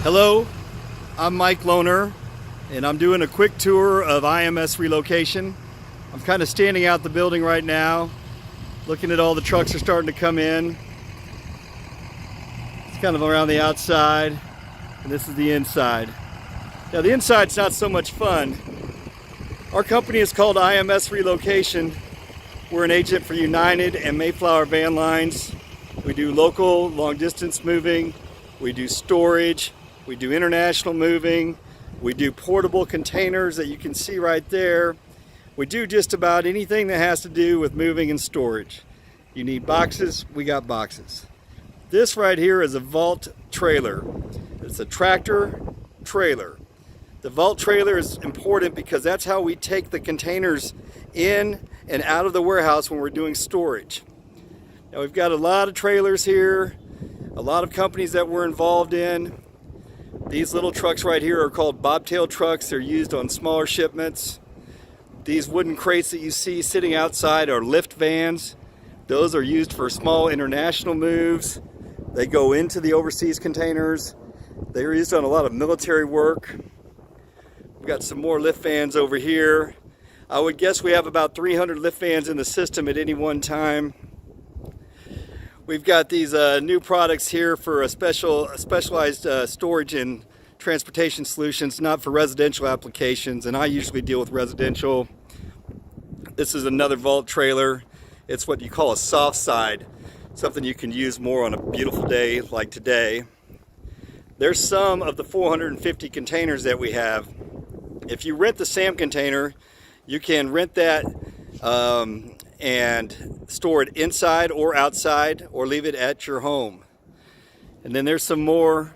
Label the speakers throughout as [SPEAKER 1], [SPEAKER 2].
[SPEAKER 1] Hello, I'm Mike Lohner, and I'm doing a quick tour of IMS Relocation. I'm kind of standing out the building right now, looking at all the trucks are starting to come in. It's kind of around the outside, and this is the inside. Now the inside's not so much fun. Our company is called IMS Relocation. We're an agent for United and Mayflower van lines. We do local, long distance moving. We do storage. We do international moving. We do portable containers that you can see right there. We do just about anything that has to do with moving and storage. You need boxes, we got boxes. This right here is a vault trailer. It's a tractor trailer. The vault trailer is important because that's how we take the containers in and out of the warehouse when we're doing storage. Now we've got a lot of trailers here, a lot of companies that we're involved in. These little trucks right here are called bobtail trucks. They're used on smaller shipments. These wooden crates that you see sitting outside are lift vans. Those are used for small international moves. They go into the overseas containers. They're used on a lot of military work. We've got some more lift vans over here. I would guess we have about 300 lift vans in the system at any one time. We've got these new products here for a specialized storage and transportation solutions, not for residential applications, and I usually deal with residential. This is another vault trailer. It's what you call a soft side, something you can use more on a beautiful day like today. There's some of the 450 containers that we have. If you rent the SAM container, you can rent that and store it inside or outside, or leave it at your home. And then there's some more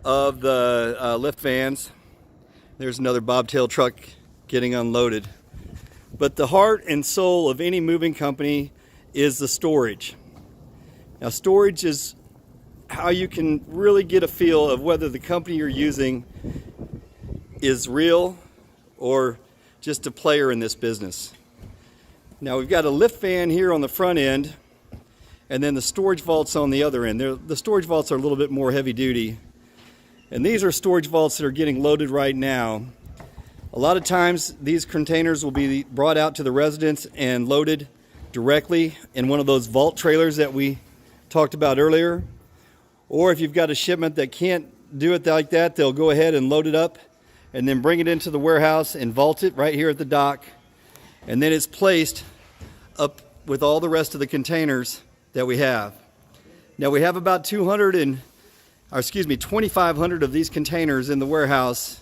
[SPEAKER 1] of the lift vans. There's another bobtail truck getting unloaded. But the heart and soul of any moving company is the storage. Now storage is how you can really get a feel of whether the company you're using is real or just a player in this business. Now we've got a lift van here on the front end, and then the storage vaults on the other end. The storage vaults are a little bit more heavy duty, and these are storage vaults that are getting loaded right now. A lot of times these containers will be brought out to the residence and loaded directly in one of those vault trailers that we talked about earlier. Or if you've got a shipment that can't do it like that, they'll go ahead and load it up and then bring it into the warehouse and vault it right here at the dock. And then it's placed up with all the rest of the containers that we have. Now we have about 2,500 of these containers in the warehouse,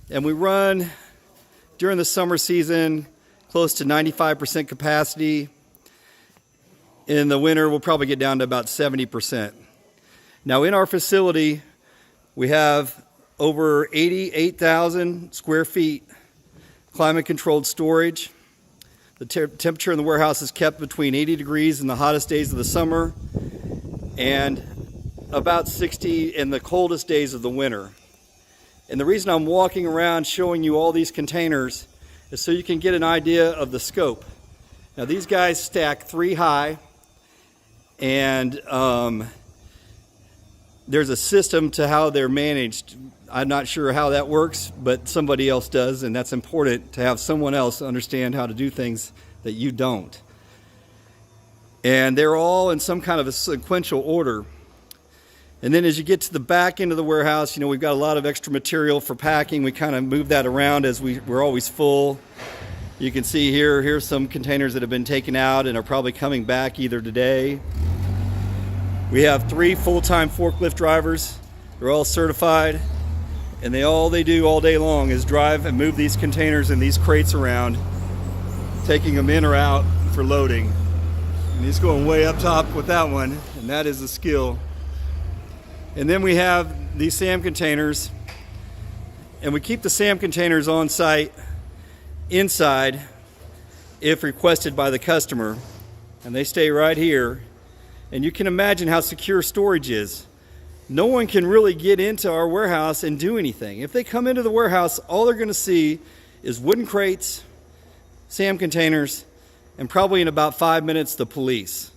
[SPEAKER 1] and we run during the summer season close to 95% capacity. In the winter, we'll probably get down to about 70%. Now in our facility, we have over 88,000 square feet climate-controlled storage. The temperature in the warehouse is kept between 80 degrees in the hottest days of the summer and about 60 in the coldest days of the winter. And the reason I'm walking around showing you all these containers is so you can get an idea of the scope. Now these guys stack 3 high, and there's a system to how they're managed. I'm not sure how that works, but somebody else does, and that's important to have someone else understand how to do things that you don't. And they're all in some kind of a sequential order. And then as you get to the back end of the warehouse, we've got a lot of extra material for packing. We kind of move that around as we're always full. You can see here's some containers that have been taken out and are probably coming back either today. We have 3 full-time forklift drivers. They're all certified. And all they do all day long is drive and move these containers and these crates around, taking them in or out for loading. And he's going way up top with that one, and that is a skill. And then we have these SAM containers, and we keep the SAM containers on site inside if requested by the customer, and they stay right here. And you can imagine how secure storage is. No one can really get into our warehouse and do anything. If they come into the warehouse, all they're going to see is wooden crates, SAM containers, and probably in about 5 minutes, the police.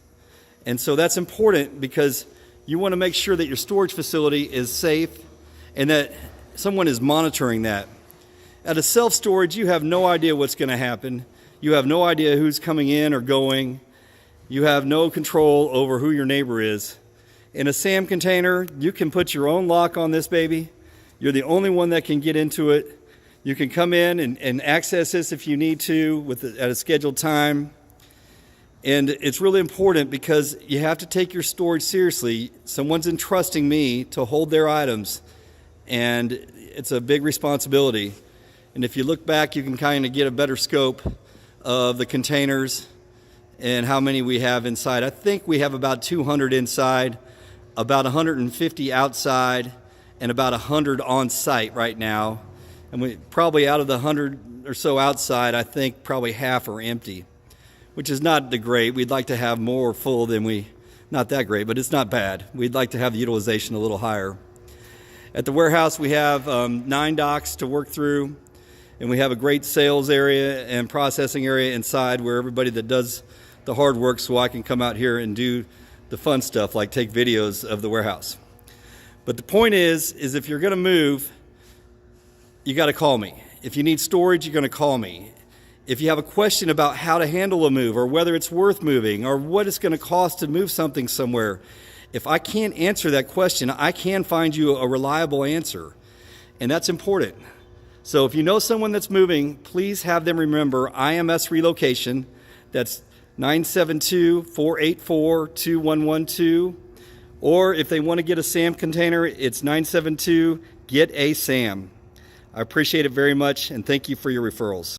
[SPEAKER 1] And so that's important because you want to make sure that your storage facility is safe and that someone is monitoring that. At a self-storage, you have no idea what's going to happen. You have no idea who's coming in or going. You have no control over who your neighbor is. In a SAM container, you can put your own lock on this baby. You're the only one that can get into it. You can come in and access this if you need to at a scheduled time. And it's really important because you have to take your storage seriously. Someone's entrusting me to hold their items, and it's a big responsibility. And if you look back, you can kind of get a better scope of the containers and how many we have inside. I think we have about 200 inside, about 150 outside, and about 100 on site right now. And we probably, out of the 100 or so outside, I think probably half are empty, which is not the great. We'd like to have more full than not that great, but it's not bad. We'd like to have the utilization a little higher. At the warehouse, we have 9 docks to work through, and we have a great sales area and processing area inside where everybody that does the hard work, so I can come out here and do the fun stuff like take videos of the warehouse. But the point is if you're going to move, you got to call me. If you need storage, you're going to call me. If you have a question about how to handle a move or whether it's worth moving or what it's going to cost to move something somewhere, if I can't answer that question, I can find you a reliable answer. And that's important. So if you know someone that's moving, please have them remember IMS Relocation. That's 972-484-2112. Or if they want to get a SAM container, it's 972-GET-A-SAM. I appreciate it very much, and thank you for your referrals.